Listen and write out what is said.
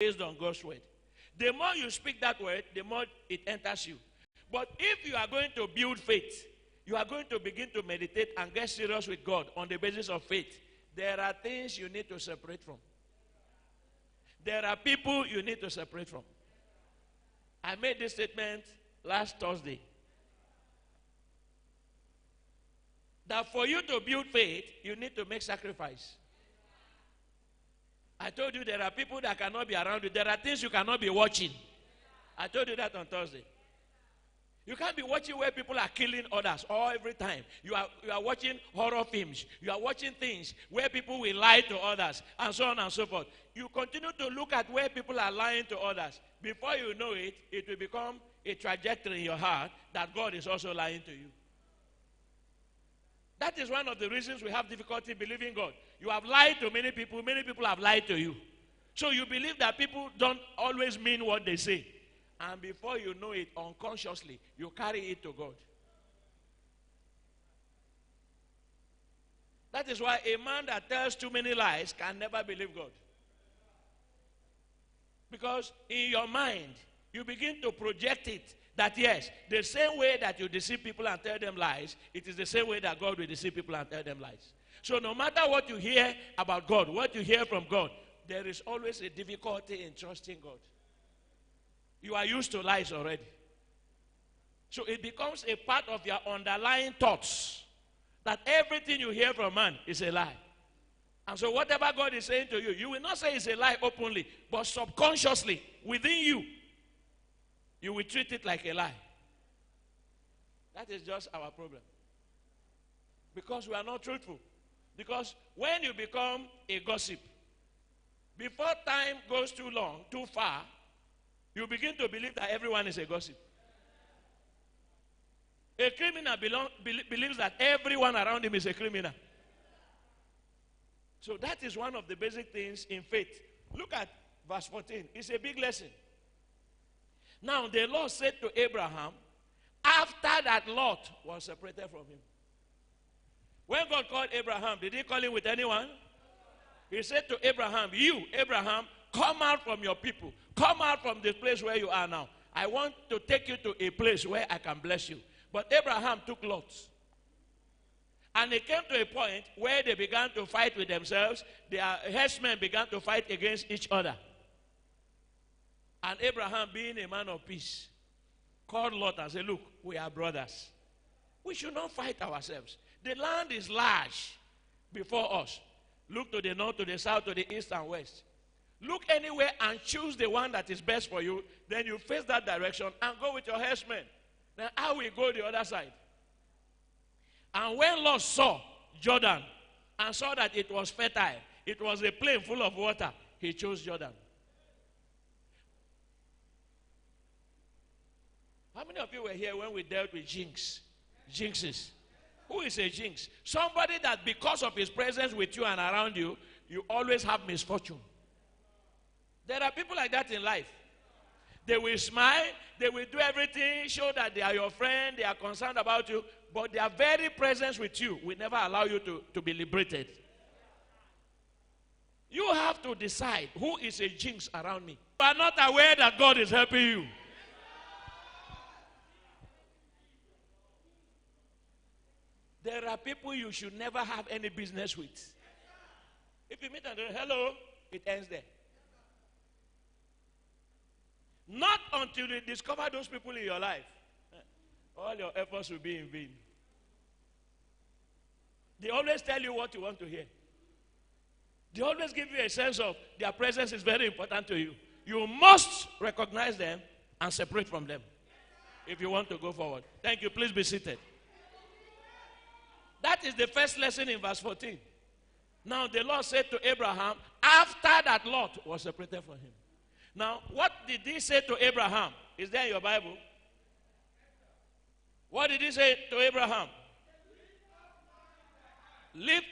based on God's word. The more you speak that word, the more it enters you. But if you are going to build faith, you are going to begin to meditate and get serious with God on the basis of faith. There are things you need to separate from. There are people you need to separate from. I made this statement last Thursday. That for you to build faith, you need to make sacrifice. I told you there are people that cannot be around you. There are things you cannot be watching. I told you that on Thursday. You can't be watching where people are killing others all every time. You are watching horror films. You are watching things where people will lie to others and so on and so forth. You continue to look at where people are lying to others. Before you know it, it will become a trajectory in your heart that God is also lying to you. That is one of the reasons we have difficulty believing God. You have lied to many people have lied to you. So you believe that people don't always mean what they say. And before you know it, unconsciously, you carry it to God. That is why a man that tells too many lies can never believe God. Because in your mind, you begin to project it that yes, the same way that you deceive people and tell them lies, it is the same way that God will deceive people and tell them lies. So no matter what you hear about God, what you hear from God, there is always a difficulty in trusting God. You are used to lies already. So it becomes a part of your underlying thoughts that everything you hear from man is a lie. And so whatever God is saying to you, you will not say it's a lie openly, but subconsciously, within you, you will treat it like a lie. That is just our problem. Because we are not truthful. Because when you become a gossip, before time goes too long, too far, you begin to believe that everyone is a gossip. A criminal believes that everyone around him is a criminal. So that is one of the basic things in faith. Look at verse 14. It's a big lesson. Now the Lord said to Abraham, after that Lot was separated from him. When God called Abraham, did he call him with anyone? He said to Abraham, you, Abraham, come out from your people. Come out from the place where you are now. I want to take you to a place where I can bless you. But Abraham took Lot. And it came to a point where they began to fight with themselves. Their herdsmen began to fight against each other. And Abraham, being a man of peace, called Lot and said, look, we are brothers. We should not fight ourselves. The land is large before us. Look to the north, to the south, to the east and west. Look anywhere and choose the one that is best for you. Then you face that direction and go with your herdsmen. Then I will go the other side. And when Lot saw Jordan and saw that it was fertile, it was a plain full of water, he chose Jordan. How many of you were here when we dealt with jinxes? Who is a jinx? Somebody that because of his presence with you and around you, you always have misfortune. There are people like that in life. They will smile, they will do everything, show that they are your friend, they are concerned about you, but their very presence with you will never allow you to be liberated. You have to decide who is a jinx around me. You are not aware that God is helping you. There are people you should never have any business with. If you meet and say, hello, it ends there. Not until you discover those people in your life, all your efforts will be in vain. They always tell you what you want to hear. They always give you a sense of their presence is very important to you. You must recognize them and separate from them if you want to go forward. Thank you. Please be seated. That is the first lesson in verse 14. Now the Lord said to Abraham, after that Lot was separated from him. Now, what did he say to Abraham? Is there in your Bible? What did he say to Abraham? Lift